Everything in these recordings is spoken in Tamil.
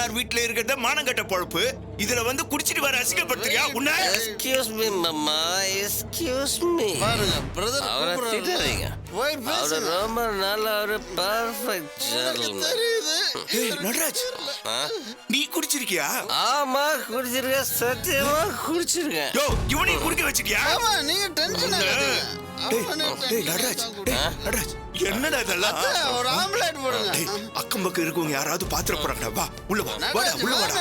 மாமனார் வீட்டுல இருக்கிறத மானங்கட்ட பொழப்பு. இதுல வந்து குடிச்சிட்டு வர அசிங்கப்படுத்துறியா உன்ன? எக்ஸ்கியூஸ் மீ மாமா, எக்ஸ்கியூஸ் மீ. பாருங்க பிரதர் அவரை திட்டாதீங்க. போய் அவரு பேசுங்க. ரொம்ப நல்ல ஒரு பர்ஃபெக்ட் ஜென்டில்மேன். தெரியுது. ஏய் நடராஜ், நீ குடிச்சிருக்கியா? ஆமா குடிச்சிருக்கேன், சத்தியமா குடிச்சிருக்கேன். யோ இவனையும் குடிக்க வச்சிருக்கியா? ஆமா நீங்க டென்ஷன் ஆகாதீங்க. டேய் நடராஜ், டேய் நடராஜ், என்னடா இதெல்லாம்? ஒரு ஆம்லெட் போடுங்க. டேய், அக்கம் பக்கம் இருக்கவங்க யாராவது பாத்திர போறாங்கடா. வா உள்ள வா, வாடா உள்ள வாடா.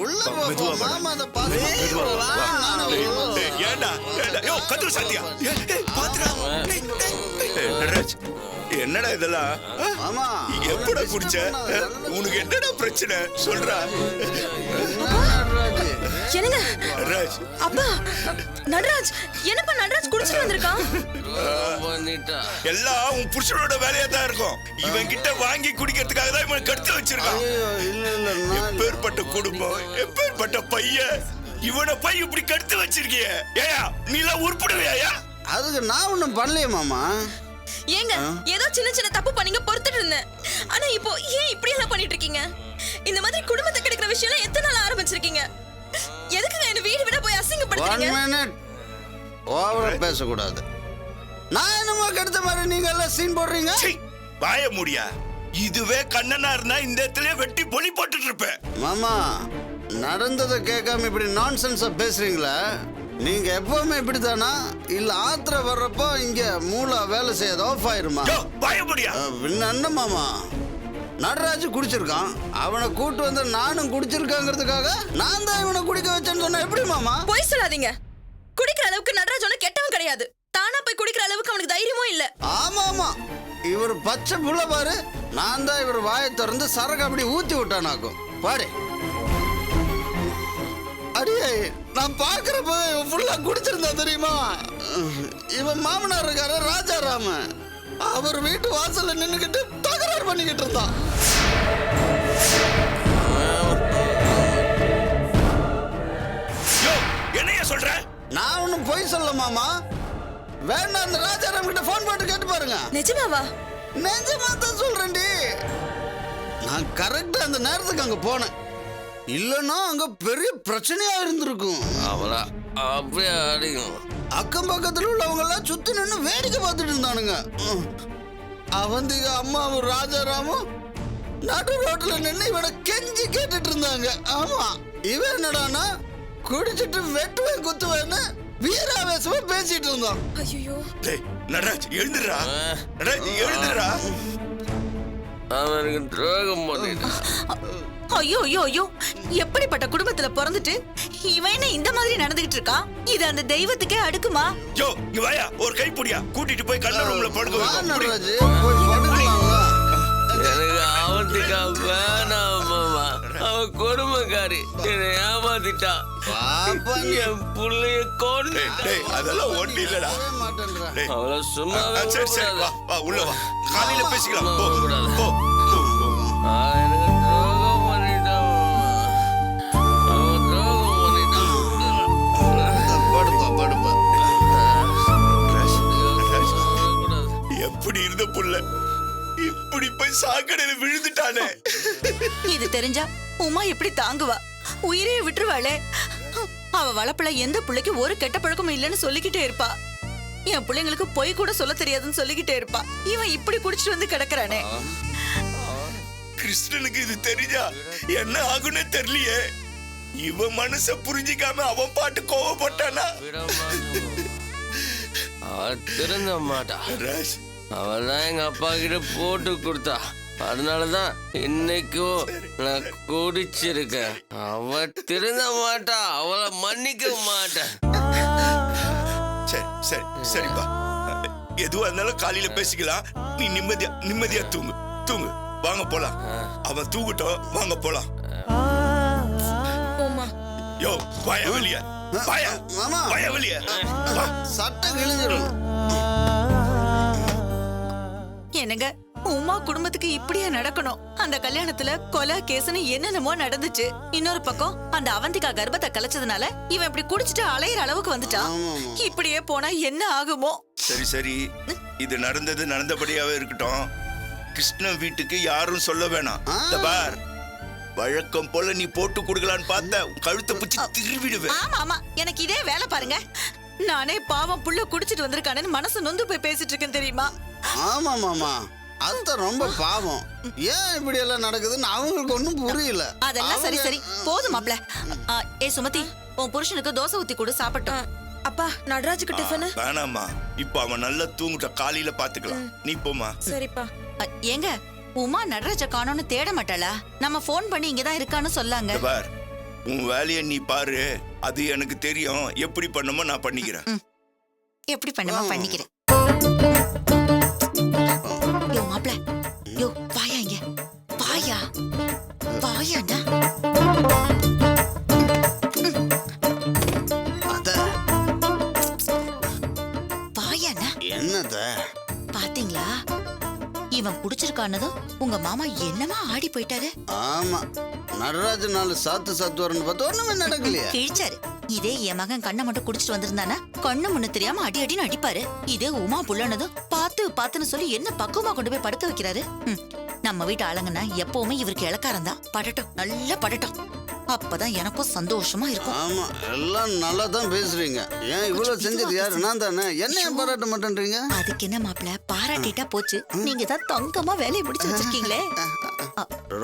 உள்ள வா, மெதுவா போ. வாடா. மாமா அந்த பாத்து. மெதுவா வா, வா. டேய், ஏன்டா ஏன்டா யோ கத்துற சாத்தியா? ஏய் பாத்திரா. டேய் நடராஜ், என்னடா இதெல்லாம்? மாமா எப்படா குடிச்ச? உனக்கு என்னடா பிரச்சனை சொல்றா. என்னங்க நடராஜ், அப்பா நடராஜ், என்னப்பா நடராஜ் குடிச்சிட்டு வந்திருக்கான்? பண்ணிட்டா. எல்லாம் உன் புருஷனோட வேலையா தான் இருக்கும். இவன் கிட்ட வாங்கி குடிக்கிறதுக்காக தான் இவன் கடுத்து வச்சிருக்கான். இல்ல இல்ல எப்பேற்பட்ட குடும்பம், எப்பேற்பட்ட பையன், இவனை பை இப்படி கடுத்து வச்சிருக்கிய. ஏயா நீ எல்லாம் உருப்படுவியா? அதுக்கு நான் ஒண்ணும் பண்ணலையே மாமா. ஏங்க ஏதோ சின்ன சின்ன தப்பு பண்ணீங்க, பொறுத்துட்டு இருந்தேன். ஆனா இப்போ ஏன் இப்படி எல்லாம் பண்ணிட்டு இருக்கீங்க? இந்த மாதிரி குடும்பத்தை கெடுக்கிற விஷயம் எத்தனை நாள் ஆரம்பிச்சிருக்கீங்க? எதுக்குங்க என்ன வீடு விட போய் 1 அசிங்கப்படுத்துறீங்க? மினிட். ஓவரா பேசக்கூடாது. நான் என்னமோ கெடுத்த மாதிரி நீங்க எல்லாம் சீன் போடுறீங்க. சீ, வாய முடியா. இதுவே கண்ணனா இருந்தா இந்த இடத்துல வெட்டி பொலி போட்டுட்டு இருப்பேன். மாமா நடந்ததை கேட்காம இப்படி நான்சென்ஸா பேசுறீங்களா? நீங்க எப்பவுமே இப்படித்தானா? இல்ல ஆத்திர வர்றப்போ இங்க மூளை வேலை செய்யாது ஆஃப் ஆயிருமா? யோ வாய முடியா. பின்ன என்ன மாமா, நடராஜ் குடிச்சிருக்கான், அவனை கூட்டு வந்து நானும் குடிச்சிருக்காங்கிறதுக்காக நான் தான் இவனை குடிக்க வச்சேன்னு சொன்னா எப்படி மாமா? போய் சொல்லாதீங்க. குடிக்கிற அளவுக்கு நடராஜ் ஒண்ணு கெட்டவன் கிடையாது. தானா போய் குடிக்கிற அளவுக்கு அவனுக்கு தைரியமும் இல்ல. ஆமா ஆமா, இவர் பச்சை புள்ள பாரு. நான் தான் இவர் வாயை திறந்து சரக்கு அப்படி ஊத்தி விட்டானாக்கும். பாரு அடியே, நான் பாக்குறப்ப ஃபுல்லா குடிச்சிருந்தா தெரியுமா? இவன் மாமனார் இருக்காரு ராஜாராம, அவர் வீட்டு வாசல்ல நின்னுக்கிட்டு தகராறு பண்ணிக்கிட்டு இருந்தான். யோ என்னையா சொல்ற? நான் ஒன்னும் பொய் சொல்ல மாமா. வேணா அந்த ராஜாராம் கிட்ட போன் போட்டு கேட்டு பாருங்க. நிஜமாவா? நிஜமா தான் சொல்றேன்டி. நான் கரெக்டா அந்த நேரத்துக்கு அங்க போனேன். இல்லன்னா அங்க பெரிய பிரச்சனையா இருந்திருக்கும். அவளா அப்படியே அடிக்கும். அக்கம் பக்கத்துல உள்ளவங்க எல்லாம் சுத்தி நின்னு வேடிக்கை பார்த்துட்டு இருந்தானுங்க. அவந்திக அம்மாவும் ராஜாராமும் நடு ரோட்ல நின்னு இவனை கெஞ்சி கேட்டுட்டு இருந்தாங்க. ஆமா, இவன் என்னடானா குடிச்சிட்டு வெட்டுவேன் குத்துவேன்னு வீராவேசமா பேசிட்டு இருந்தான். ஐயோ, டேய் நடராஜ் எழுந்துடா. நடராஜ் எழுந்துடா. அவனுக்கு துரோகம் பண்ணிட்டான். ஐயோ ஐயோ ஐயோ, எப்படிப்பட்ட குடும்பத்துல பிறந்துட்டு இவன் என்ன இந்த மாதிரி நடந்துகிட்டு இருக்கான்? இது அந்த தெய்வத்துக்கே அடுக்குமா? யோ இங்க வாயா, ஒரு கைப்புடியா கூட்டிட்டு போய் கண்ண ரூம்ல படுக்க வா வைப்போம். நடராஜ், போய் படுக்கலாம்ல. எனக்கு அவனுக்கா வேணாம் மாமா. அவன் கொடுமைக்காரி, என்னை ஏமாத்திட்டான். பாப்பா நீ என் புள்ளைய கொண்டு டேய் அதெல்லாம் ஒண்ணு இல்லடா. மாட்டேன்றா. டேய் அவளை சும்மா சரி சரி வா வா உள்ள வா. காலையில பேசிக்கலாம். போ போ. எனக்கு துரோகம் பண்ணிட்டான். அவன் துரோகம் பண்ணிட்டான். படுப்பா படுப்பா. எப்படி இருந்த புள்ள இப்படி போய் சாக்கடையில விழுந்துட்டானே. இது தெரிஞ்சா உமா எப்படி தாங்குவா? உயிரே விட்டுருவாளே. அவ வளப்புல எந்த பிள்ளைக்கு ஒரு கெட்ட பழக்கமும் இல்லைன்னு சொல்லிக்கிட்டே இருப்பா. என் பிள்ளைங்களுக்கு பொய் கூட சொல்ல தெரியாதுன்னு சொல்லிக்கிட்டே இருப்பா. இவன் இப்படி குடிச்சிட்டு வந்து கிடக்குறானே. கிருஷ்ணனுக்கு இது தெரிஞ்சா என்ன ஆகுன்னு தெரியலையே. இவன் மனச புரிஞ்சிக்காம அவன் பாட்டு கோவப்பட்டானா? அவன் திருந்த மாட்டா. ராஜ் அவள் தான் எங்க அப்பா கிட்ட போட்டு கொடுத்தா. அதனாலதான் இன்னைக்கும் நான் குடிச்சிருக்கேன். அவ திருந்த மாட்டா, அவளை மன்னிக்க மாட்டேன். சரி சரி சரிப்பா, எதுவா இருந்தாலும் காலையில பேசிக்கலாம். நீ நிம்மதியா தூங்கு தூங்கு. வாங்க போலாம். அவன் தூங்கட்டும், வாங்க போலாம். யோ வாயா வெளிய, வாயா மாமா வாயா வெளிய. வா. சட்டம் கிழிஞ்சிடும். என்னங்க, உமா குடும்பத்துக்கு இப்படியே நடக்கணும்? அந்த கல்யாணத்துல கொலை கேஸ்னு என்னென்னமோ நடந்துச்சு. இன்னொரு பக்கம் அந்த அவந்திகா கர்ப்பத்தை கலைச்சதுனால இவன் இப்படி குடிச்சிட்டு அலையிற அளவுக்கு வந்துட்டான். இப்படியே போனா என்ன ஆகுமோ? சரி சரி, இது நடந்தபடியாவே இருக்கட்டும். கிருஷ்ணன் வீட்டுக்கு யாரும் சொல்ல வேணாம். இந்த பார், வழக்கம் போல நீ போட்டு கொடுக்கலான்னு பார்த்த கழுத்தை பிடிச்சி திருவிடுவேன். ஆமா ஆமா, எனக்கு இதே வேலை பாருங்க. நானே பாவம் புள்ள குடிச்சிட்டு வந்திருக்கானேன்னு மனசு நொந்து போய் பேசிட்டு இருக்கேன் தெரியுமா? ஆமா மாமா, அத்தை ரொம்ப பாவம். ஏன் இப்படி எல்லாம் நடக்குதுன்னு அவங்களுக்கு ஒண்ணும் புரியல. அதெல்லாம் சரி சரி போதும் மாப்ள. ஏ சுமதி, உன் புருஷனுக்கு தோசை ஊத்தி கொடு சாப்பிட்டோம். அப்பா நடராஜுக்கு டிஃபன். வேணாமா, இப்ப அவன் நல்லா தூங்கிட்ட, காலையில பாத்துக்கலாம். நீ போமா. சரிப்பா. ஏங்க, உமா நடராஜ காணோன்னு தேட மாட்டாளா? நம்ம ஃபோன் பண்ணி இங்கதான் இருக்கான்னு சொல்லாங்க. பார், உன் வேலையை நீ பாரு, அது எனக்கு தெரியும். எப்படி பண்ணுமோ நான் பண்ணிக்கிறேன். எப்படி பண்ணுமா பண்ணிக்கிறேன். யோ மாப்ள, யோ வாயா இங்க, வாயா வாயாண்டா. அத்தை, வாயாண்டா. என்னத்த பாத்தீங்களா, இவன் குடிச்சிருக்கானதும் உங்க மாமா என்னமா ஆடி போயிட்டாரு. ஆமா, நடராஜன் நாள் சாத்து வரணும் பார்த்து ஒண்ணுமே நடக்கலையா? கிழிச்சாரு. இதே என் மகன் கண்ணை மட்டும் குடிச்சிட்டு வந்திருந்தானா கண்ணு முன்ன தெரியாம அடி அடின்னு அடிப்பாரு. இதே உமா புள்ளனதும் பாத்துன்னு சொல்லி என்ன பக்குவமா கொண்டு போய் படுக்க வைக்கிறாரு. நம்ம வீட்டு ஆளுங்கன்னா எப்பவுமே இவருக்கு இளக்காரம் தான். படட்டும், நல்லா படட்டும், அப்பதான் எனக்கும் சந்தோஷமா இருக்கும். ஆமா, எல்லாம் நல்லா தான் பேசுறீங்க. ஏன் இவ்வளவு செஞ்சது யாரு? நான் தானே. என்ன ஏன் பாராட்ட மாட்டேன்றீங்க? அதுக்கு என்ன மாப்பிள, பாராட்டிட்டா போச்சு. நீங்க தான் தங்கமா வேலையை முடிச்சு வச்சிருக்கீங்களே.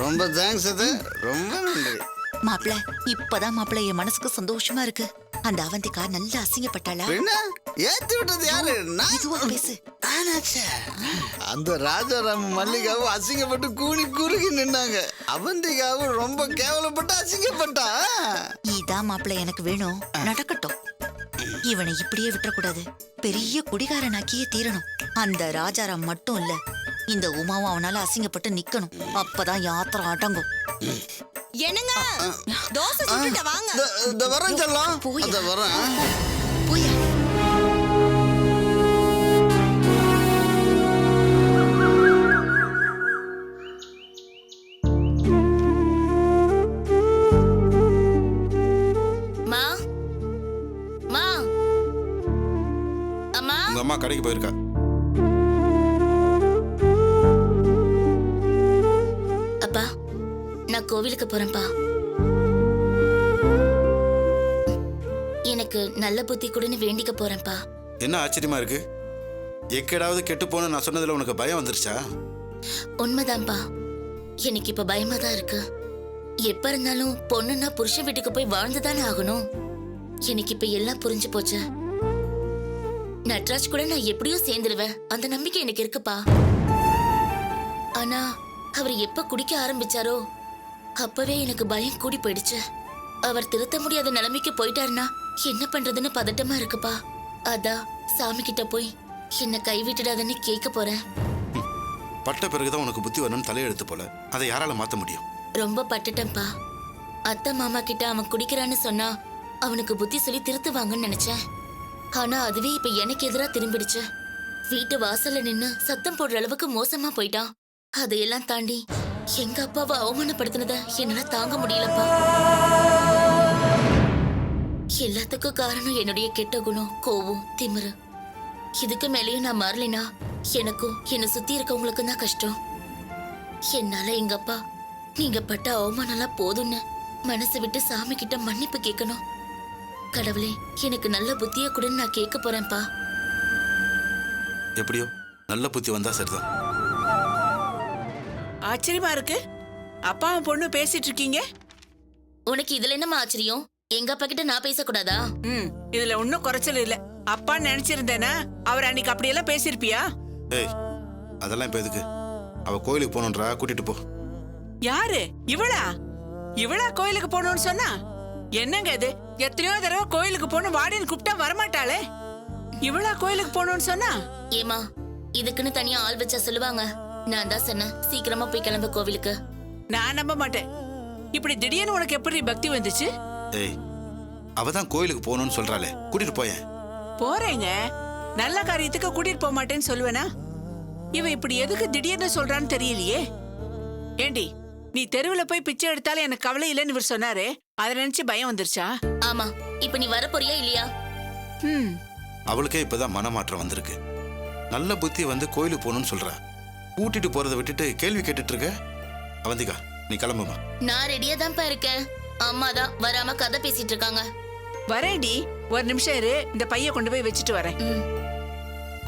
ரொம்ப தேங்க்ஸ் அது, ரொம்ப நன்றி மாப்பிள. இப்பதான் மாப்பிள என் மனசுக்கு சந்தோஷமா இருக்கு. அந்த அவந்திக்கா நல்லா அசிங்கப்பட்டாளா? என்ன ஏத்தி விட்டது யாரு? மெதுவா பேசு. அந்த ராஜாராம் மல்லிகாவும் அசிங்கப்பட்டு கூணி குறுகி நின்னாங்க. அவந்திகாவும் ரொம்ப கேவலப்பட்டு அசிங்கப்பட்டா. இதான் மாப்பிள எனக்கு வேணும். நடக்கட்டும். இவனை இப்படியே விட்டுறக்கூடாது. பெரிய குடிகாரனாக்கியே தீரணும். அந்த ராஜாராம் மட்டும் இல்ல, இந்த உமாவும் அவனால அசிங்கப்பட்டு நிக்கணும். அப்பதான் யாத்திரம் அடங்கும். என்னங்க தோசை சுட்டுட்ட வாங்க. இந்த வரேன் செல்லம், போயா. இந்த வரேன். போயா. மா மா அம்மா. உங்க அம்மா கடைக்கு போயிருக்கா. அப்பா, நான் கோவிலுக்கு போறேன்ப்பா. எனக்கு நல்ல புத்தி கொடுன்னு வேண்டிக்க போறேன்ப்பா. என்ன ஆச்சரியமா இருக்கு? எக்கேடாவது கெட்டு போன நான் சொன்னதுல உனக்கு பயம் வந்துருச்சா? உண்மைதான்ப்பா, எனக்கு இப்ப பயமா தான் இருக்கு. எப்ப இருந்தாலும் பொண்ணுன்னா புருஷன் வீட்டுக்கு போய் வாழ்ந்துதானே ஆகணும். எனக்கு இப்ப எல்லாம் புரிஞ்சு போச்சு. நட்ராஜ் கூட நான் எப்படியோ சேர்ந்துடுவேன், அந்த நம்பிக்கை எனக்கு இருக்குப்பா. ஆனா அவர் எப்ப குடிக்க ஆரம்பிச்சாரோ அப்பவே எனக்கு பயம் கூடி போயிடுச்சு. அவர் திருத்த முடியாத நிலைமைக்கு போயிட்டாருன்னா என்ன பண்றதுன்னு பதட்டமா இருக்குப்பா. அதான் சாமி கிட்ட போய் என்ன கைவிட்டுடாதன்னு கேட்க போறேன். பட்ட பிறகுதான் உனக்கு புத்தி வரணும்னு தலையெழுத்து போல. அதை யாரால மாத்த முடியும்? ரொம்ப பட்டுட்டேன்ப்பா. அத்தை மாமா கிட்ட அவன் குடிக்கிறான்னு சொன்னா அவனுக்கு புத்தி சொல்லி திருத்துவாங்கன்னு நினைச்சேன். ஆனா அதுவே இப்ப எனக்கு எதிரா திரும்பிடுச்சு. வீட்டு வாசல்ல நின்னு சத்தம் போடுற அளவுக்கு மோசமா போயிட்டான். அதையெல்லாம் தாண்டி எங்க அப்பாவை அவமானப்படுத்தினத என்னால தாங்க முடியலப்பா. எல்லாத்துக்கும் காரணம் என்னுடைய கெட்ட குணம், கோவம், திமிரு. இதுக்கு மேலேயும் நான் மாறலினா எனக்கும் என்னை சுத்தி இருக்கவங்களுக்கும் தான் கஷ்டம். என்னால எங்க அப்பா நீங்க பட்ட அவமானம்லாம் போதும்னு மனசை விட்டு சாமி கிட்ட மன்னிப்பு கேட்கணும். கடவுளே, எனக்கு நல்ல புத்திய கொடுன்னு நான் கேட்க போறேன்ப்பா. எப்படியோ நல்ல புத்தி வந்தா சரிதான். ஆச்சரியமா இருக்கு. அப்பாவும் பொண்ணு பேசிட்டு இருக்கீங்க. உனக்கு இதுல என்னமா ஆச்சரியம்? எங்க அப்பா கிட்ட நான் பேசக்கூடாதா? இதுல ஒன்னும் குறைச்சல் இல்ல. அப்பா நினைச்சிருந்தேனா அவர் அன்னைக்கு அப்படியெல்லாம் பேசிருப்பியா? ஏய், அதெல்லாம் இப்ப எதுக்கு? அவ கோயிலுக்கு போகணுன்றா, கூட்டிட்டு போ. யாரு இவளா? இவளா கோயிலுக்கு போகணும்னு சொன்னா? என்னங்க இது? எத்தனையோ தடவை கோயிலுக்கு போகணும் வாடின்னு கூப்பிட்டா வரமாட்டாளே. இவளா கோயிலுக்கு போகணும்னு சொன்னா? ஏமா, இதுக்குன்னு தனியா ஆள் வச்சா சொல்லுவாங்க. நான் தான் சொன்னேன் சீக்கிரமா போய் கிளம்பு கோவிலுக்கு. நான் நம்ப மாட்டேன். இப்படி திடீர்னு உனக்கு எப்படி பக்தி வந்துச்சு? ஏய், அவதான் கோயிலுக்கு போகணும்னு சொல்றாளே, கூட்டிட்டு போயேன். போறேங்க, நல்ல காரியத்துக்கு கூட்டிட்டு போக மாட்டேன்னு சொல்லுவேனா? இவன் இப்படி எதுக்கு திடீர்னு சொல்றான்னு தெரியலையே. ஏண்டி, நீ தெருவுல போய் பிச்சை எடுத்தாலும் எனக்கு கவலை இல்லைன்னு இவர் சொன்னாரு. அதை நினைச்சு பயம் வந்துருச்சா? ஆமா, இப்ப நீ வர போறியா இல்லையா? அவளுக்கே இப்பதான் மனமாற்றம் வந்திருக்கு. நல்ல புத்தி வந்து கோயிலுக்கு போகணும்னு சொல்றா. கூட்டிட்டு போறதை விட்டுட்டு கேள்வி கேட்டுட்டு இருக்க. அவந்திகா, நீ கிளம்புமா. நான் ரெடியா தான்ப்பா இருக்கேன். அம்மா தான் வராம கதை பேசிட்டு இருக்காங்க. வரேன்டி, ஒரு நிமிஷம் இரு, இந்த பைய கொண்டு போய் வச்சுட்டு வரேன். ம்.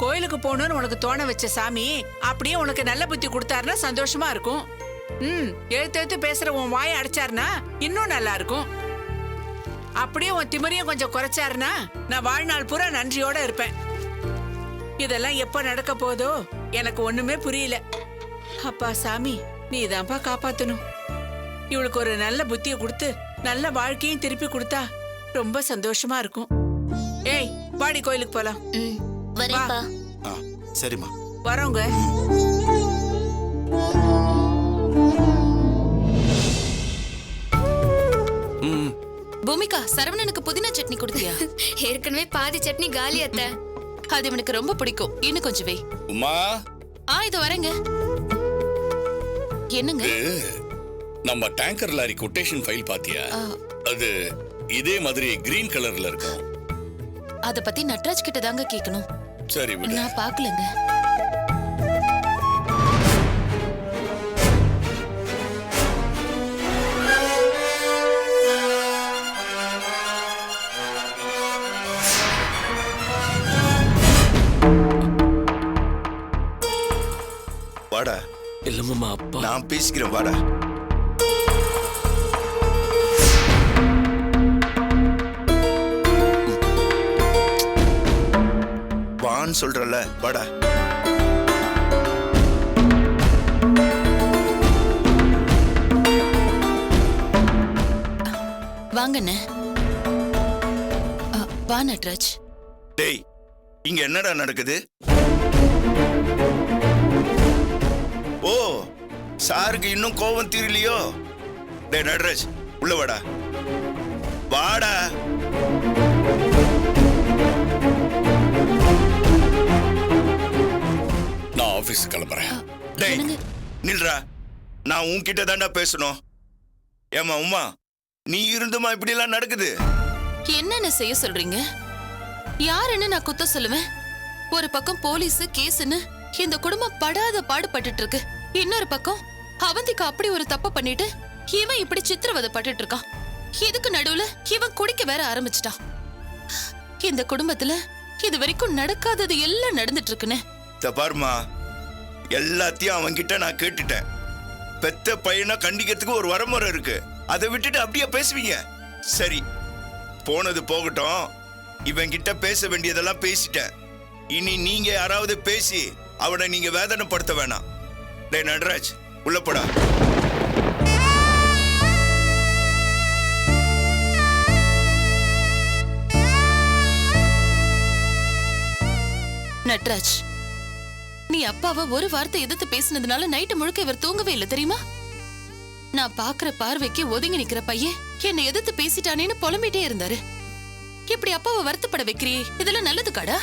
கோயிலுக்கு போகணும்னு உனக்கு தோண வச்ச சாமி அப்படியே உனக்கு நல்ல புத்தி கொடுத்தாருன்னா சந்தோஷமா இருக்கும். எழுத்து எழுத்து பேசுற உன் வாயை அடைச்சாருனா இன்னும் நல்லா இருக்கும். அப்படியே உன் திமிரையும் கொஞ்சம் குறைச்சாருனா நான் வாழ்நாள் பூரா நன்றியோட இருப்பேன். இதெல்லாம் எப்ப நடக்க போதோ எனக்கு ஒண்ணுமே புரியல. அப்பா சாமி, நீ தான்ப்பா காப்பாத்தணும். இவளுக்கு ஒரு நல்ல புத்தியை கொடுத்து நல்ல வாழ்க்கையும் திருப்பி கொடுத்தா ரொம்ப சந்தோஷமா இருக்கும். ஏய், வாடி கோயிலுக்கு போலாம். ம். வரேன்ப்பா. ஆ சரிம்மா. வரோங்க. பூமிகா, சரவணனுக்கு புதினா சட்னி கொடுத்தியா? ஏற்கனவே பாதி சட்னி காலி அத்தை. அது இவனுக்கு ரொம்ப பிடிக்கும். இன்னும் கொஞ்சம் வை. உமா, இது வரேங்க. என்னங்க? நம்ம டேங்கர் லாரி கொட்டேஷன் ஃபைல் பாத்தியா? அது இதே மாதிரி கிரீன் கலர்ல இருக்கும். அத பத்தி நட்ராஜ் கிட்ட தாங்க கேட்கணும். சரி விடு. நான் பார்க்கலங்க. வாடா. இல்ல மாமா, அப்பா. நான் பேசிக்கிறேன், வாடா. வான்னு சொல்றல, வாடா. வாங்கண்ணே. வா நட்ராஜ். டேய், இங்க என்னடா நடக்குது? ஓ, சாருக்கு இன்னும் கோபம் தீரலையோ? டேய் நடராஜ், உள்ள வாடா. வாடா. நான் ஆபீஸ் கிளம்புறேன். டேய் நில்றா, நான் உன்கிட்ட தாண்டா பேசணும். ஏமா உமா, நீ இருந்துமா இப்படி எல்லாம் நடக்குது? என்னென்ன செய்ய சொல்றீங்க? யாருன்னு நான் குத்த சொல்லுவேன்? ஒரு பக்கம் போலீஸ் கேஸ்ன்னு இந்த குடும்பம் படாத பாடுபட்டுட்டு இருக்கு. இன்னொரு பக்கம் அவந்திக்கு அப்படி ஒரு தப்பு பண்ணிட்டு இவன் இப்படி சித்திரவதை பட்டுட்டு இருக்கான். இதுக்கு நடுவுல இவன் குடிக்க வேற ஆரம்பிச்சிட்டான். இந்த குடும்பத்துல இது வரைக்கும் நடக்காதது எல்லாம் நடந்துட்டு இருக்குன்னு. பாருமா, எல்லாத்தையும் அவன்கிட்ட நான் கேட்டுட்டேன். பெத்த பையனை கண்டிக்கிறதுக்கு ஒரு வரமுறை இருக்கு. அதை விட்டுட்டு அப்படியே பேசுவீங்க? சரி, போனது போகட்டும். இவன் கிட்ட பேச வேண்டியதெல்லாம் பேசிட்டேன். இனி நீங்க யாராவது பேசி அவனை நீங்க வேதனைப்படுத்த வேணாம். டேய் நடராஜ், உள்ள போடா. நட்ராஜ், நீ அப்பாவை ஒரு வார்த்தை எதிர்த்து பேசினதுனால நைட்டு முழுக்க இவர் தூங்கவே இல்லை தெரியுமா? நான் பாக்குற பார்வைக்கு ஒதுங்கி நிக்கிற பையன் என்னை எதிர்த்து பேசிட்டானேன்னு புலம்பிட்டே இருந்தாரு. இப்படி அப்பாவை வருத்தப்பட வைக்கிறியே, இதெல்லாம் நல்லது காடா?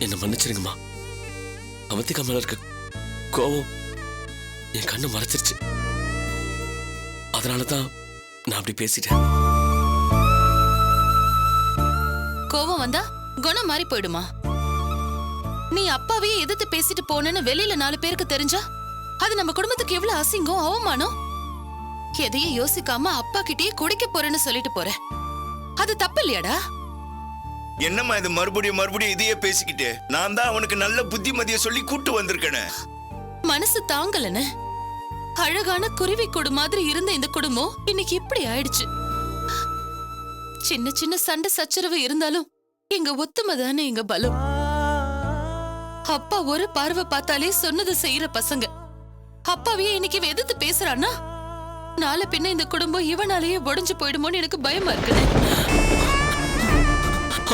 என்ன மன்னிச்சிருங்கம்மா. அவந்திகா மேல இருக்க கோவம் என் கண்ணை மறைச்சிருச்சு. அதனாலதான் நான் அப்படி பேசிட்டேன். கோவம் வந்தா குணம் மாறி போயிடுமா? நீ அப்பாவையே எதிர்த்து பேசிட்டு போனேன்னு வெளியில 4 பேருக்கு தெரிஞ்சா அது நம்ம குடும்பத்துக்கு எவ்வளவு அசிங்கம், அவமானம். எதையும் யோசிக்காம அப்பா கிட்டயே குடிக்க போறேன்னு சொல்லிட்டு போற. அது தப்பு இல்லையாடா? என்னம்மா இது மறுபடியும் இதையே பேசிக்கிட்டு? நான் தான் அவனுக்கு நல்ல புத்திமதியை சொல்லி கூட்டு வந்திருக்கேனே. மனசு தாங்கலன்னு அழகான குருவி கூடு மாதிரி இருந்த இந்த குடும்பம் இன்னைக்கு இப்படி ஆயிடுச்சு. சின்ன சின்ன சண்டை சச்சரவு இருந்தாலும் எங்க ஒத்துமை தானே எங்க பலம். அப்பா ஒரு பார்வை பார்த்தாலே சொன்னது செய்யற பசங்க. அப்பாவையே இன்னைக்கு எதிர்த்து பேசுறான்னா நாளை பின்ன இந்த குடும்பம் இவனாலேயே உடைஞ்சு போயிடுமோன்னு எனக்கு பயமா இருக்குது.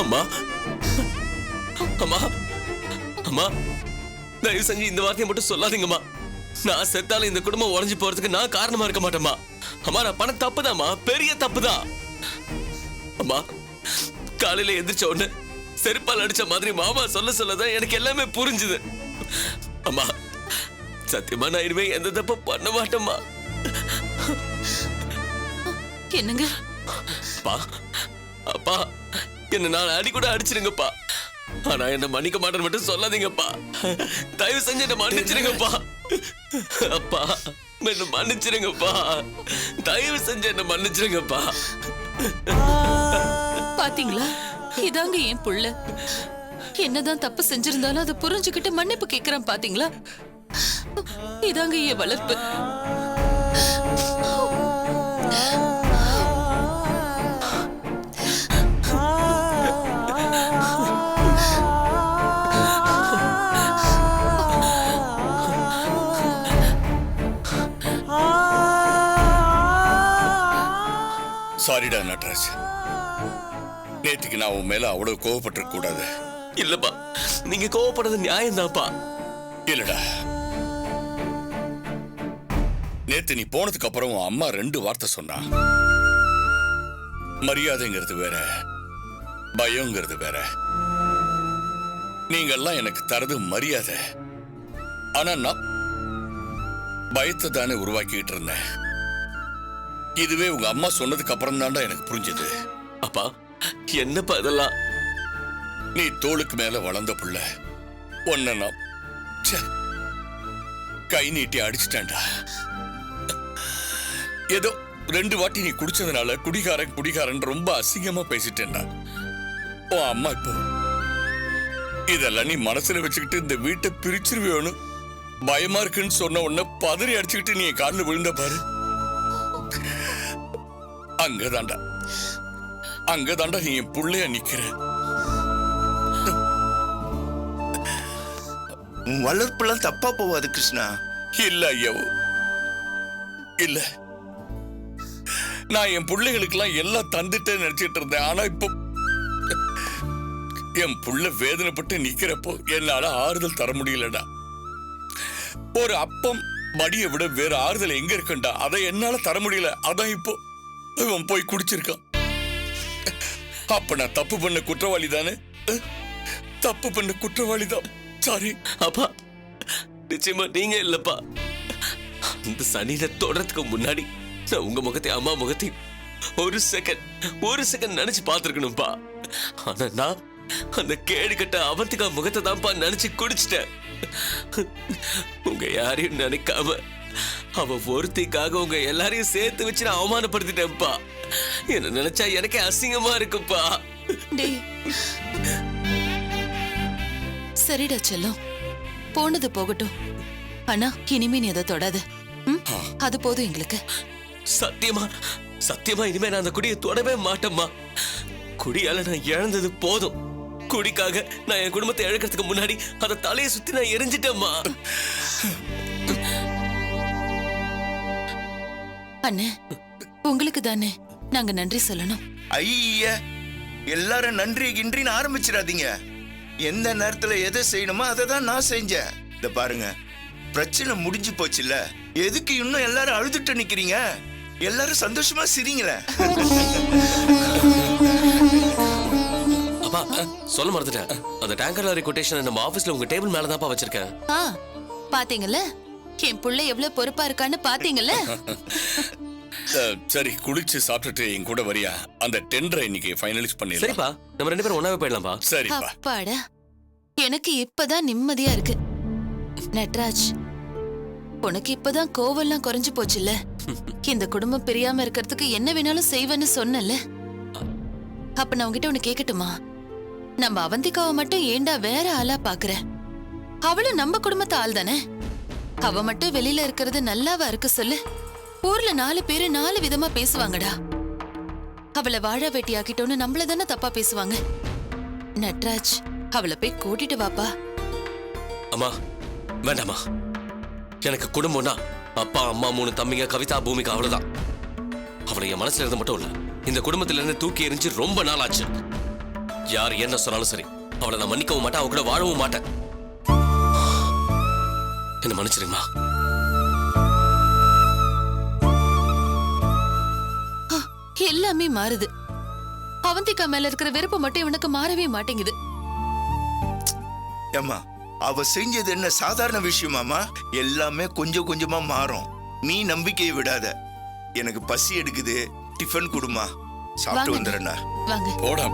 அம்மா, அம்மா, அம்மா, தயவு செஞ்சு இந்த வார்த்தையை மட்டும் சொல்லாதீங்கம்மா. நான் செத்தாலும் இந்த குடும்பம் உடைஞ்சு போறதுக்கு நான் காரணமா இருக்க மாட்டேம்மா. அம்மா, நான் பண்ண தப்புதாம்மா, பெரிய தப்புதான். அம்மா, காலையில எந்திரிச்ச உடனே செருப்பால் அடிச்ச மாதிரி மாமா சொல்லதான் எனக்கு எல்லாமே புரிஞ்சுது. அம்மா, சத்தியமா நான் இனிமே எந்த தப்பு பண்ண மாட்டேம்மா. என்னங்க? அப்பா, அப்பா, என்ன நான் அடி கூட அடிச்சிருங்கப்பா. ஆனா என்ன மன்னிக்க மாட்டேன்னு மட்டும் சொல்லாதீங்கப்பா. தயவு செஞ்சு என்ன மன்னிச்சிருங்கப்பா. அப்பா என்ன மன்னிச்சிருங்கப்பா, தயவு செஞ்சு என்ன மன்னிச்சிருங்கப்பா. பாத்தீங்களா, இதாங்க என் புள்ள. என்னதான் தப்பு செஞ்சிருந்தாலும் அதை புரிஞ்சுக்கிட்டு மன்னிப்பு கேக்குறான். பாத்தீங்களா, இதாங்க என் வளர்ப்பு. சாரிடா நட்ராஜ், நேற்றுக்கு நான் உன் மேல அவ்வளவு கோவப்பட்டிருக்க கூடாது. இல்லப்பா, நீங்க கோவப்படுறது நியாயம்தான்ப்பா. இல்லடா, நேத்து நீ போனதுக்கு அப்புறம் உன் அம்மா 2 வார்த்தை சொன்னா. மரியாதைங்கிறது வேற, பயங்கிறது வேற. நீங்கெல்லாம் எனக்கு தரது மரியாதை, ஆனா நான் பயத்தை தானே உருவாக்கிட்டு இருந்தேன். இதுவே உங்க அம்மா சொன்னதுக்கு அப்புறம் தான்டா எனக்கு புரிஞ்சது. அப்பா, என்னப்பா இதெல்லாம்? நீ தோளுக்கு மேல வளர்ந்த புள்ள, ஒன்ன நான் ச்சே, கை நீட்டி அடிச்சிட்டேன்டா. ஏதோ 2 வாட்டி நீ குடிச்சதுனால குடிகாரன் ரொம்ப அசிங்கமா பேசிட்டேன்டா. உன் அம்மா இப்போ இதெல்லாம் நீ மனசுல வச்சுக்கிட்டு இந்த வீட்டை பிரிச்சிருவேன்னு பயமா இருக்குன்னு சொன்ன உடனே பதறி அடிச்சுக்கிட்டு நீ என் காலில் விழுந்த பாரு. அங்கதாண்டா நீ என் புள்ளைய நிக்கிற. உன் வளர்ப்புலாம் தப்பா போவாது கிருஷ்ணா. இல்ல ஐயா, இல்ல, நான் என் பிள்ளைகளுக்கெல்லாம் எல்லாம் தந்துட்டேன்னு நினைச்சிட்டு இருந்தேன். ஆனா இப்போ என் புள்ள வேதனைப்பட்டு நிக்கிறப்போ என்னால ஆறுதல் தர முடியலடா. ஒரு அப்பம் மடியை விட வேற ஆறுதல் எங்க இருக்குண்டா, அதை என்னால தர முடியல. அதான் இப்போ இவன் போய் குடிச்சிருக்கான். அப்ப நான் தப்பு பண்ண குற்றவாளி தானே? தப்பு பண்ண குற்றவாளி தான். சாரி அப்பா, நிச்சயமா நீங்க இல்லப்பா. அந்த சனியை தொடறதுக்கு முன்னாடி நான் உங்க முகத்தையும் அம்மா முகத்தையும் ஒரு செகண்ட் நினைச்சு பார்த்திருக்கணும்பா. ஆனா நான் அந்த கேடு கட்ட அவந்திகா முகத்தை தான்ப்பா நினைச்சு குடிச்சிட்டேன். உங்க யாரையும் நினைக்காம அவ ஒருத்திக்காக உங்க எல்லாரையும் சேர்த்து வச்சு நான் அவமானப்படுத்திட்டேன்ப்பா. என்ன நினைச்சா எனக்கே அசிங்கமா இருக்குப்பா. டேய், சரிடா செல்லம், போனது போகட்டும். ஆனா இனிமே நீ அதை தொடாத. அது போதும் எங்களுக்கு. சத்தியமா இனிமே நான் அந்த குடியை தொடவே மாட்டேம்மா. குடியால நான் இழந்தது போதும். குடிக்காக நான் என் குடும்பத்தை இழக்கிறதுக்கு முன்னாடி அதை தலையை சுத்தி நான் எரிஞ்சிட்டேம்மா. அண்ணே, உங்களுக்கு தானே நாங்க நன்றி சொல்லணும். ஐயா, எல்லாரும் நன்றி கின்றின்னு ஆரம்பிச்சிடாதீங்க. எந்த நேரத்துல எதை செய்யணுமோ அதை தான் நான் செஞ்சேன். இத பாருங்க, பிரச்சனை முடிஞ்சு போச்சுல்ல, எதுக்கு இன்னும் எல்லாரும் அழுதுட்டு நிக்கிறீங்க? எல்லாரும் சந்தோஷமா சிரிங்களே. அப்பா, சொல்ல மறந்துட்டேன். அந்த டேங்கர் லாரி கொட்டேஷன் நம்ம ஆபீஸ்ல உங்க டேபிள் மேல தான்ப்பா வச்சிருக்கேன். பாத்தீங்கல்ல, என் புள்ள எவ்வளவு பொறுப்பா இருக்கான்னு பாத்தீங்கல்ல. சரி, குளிச்சு சாப்பிட்டுட்டு என் கூட வரியா? அந்த டெண்டரை இன்னைக்கு ஃபைனலைஸ் பண்ணிடலாம். சரிப்பா, நம்ம 2 பேரும் ஒண்ணாவே போயிடலாம்பா. சரிப்பா. அப்பாடா, எனக்கு இப்பதான் நிம்மதியா இருக்கு. நட்ராஜ், உனக்கு இப்பதான் கோவம்லாம் குறைஞ்சு போச்சுல்ல? இந்த குடும்பம் பிரியாம இருக்கிறதுக்கு என்ன வேணாலும் செய்வேன்னு சொன்னல. அப்ப நான் உங்ககிட்ட ஒண்ணு கேட்கட்டுமா? நம்ம அவந்திகாவை மட்டும் ஏண்டா வேற ஆளா பாக்குற? அவளும் நம்ம குடும்பத்து ஆள் தானே. அவ மட்டும் வெளியில இருக்கிறது நல்லாவா இருக்கு சொல்லு? ஊர்ல 4 பேரு 4 விதமா பேசுவாங்கடா. அவளை வாழ வெட்டியாக்கிட்டோன்னு நம்மள தானே தப்பா பேசுவாங்க. நட்ராஜ், அவளை போய் கூட்டிட்டு வாப்பா. அம்மா, வேண்டாமா. எனக்கு குடும்பம்னா அப்பா, அம்மா, 3 தம்பிங்க, கவிதா, பூமிகா, அவ்வளவுதான். அவளை என் மனசுல இருந்து மட்டும் இல்ல, இந்த குடும்பத்துல இருந்து தூக்கி எறிஞ்சு ரொம்ப நாள் ஆச்சு. யார் என்ன சொன்னாலும் சரி, அவளை நான் மன்னிக்கவும் மாட்டேன், அவ கூட வாழவும் மாட்டேன். என்ன மன்னிச்சிருமா? எல்லாமே மாறுது. அவந்திகா மேல இருக்கிற வெறுப்பு மட்டும் இவனுக்கு மாறவே மாட்டேங்குது. ஏம்மா, அவ செஞ்சது என்ன சாதாரண விஷயமாமா? எல்லாமே கொஞ்சம் கொஞ்சமா மாறும். நீ நம்பிக்கையை விடாத. எனக்கு பசி எடுக்குது, டிஃபன் குடுமா, சாப்பிட்டு வந்துடுறேன்னா. வாங்க. போடா.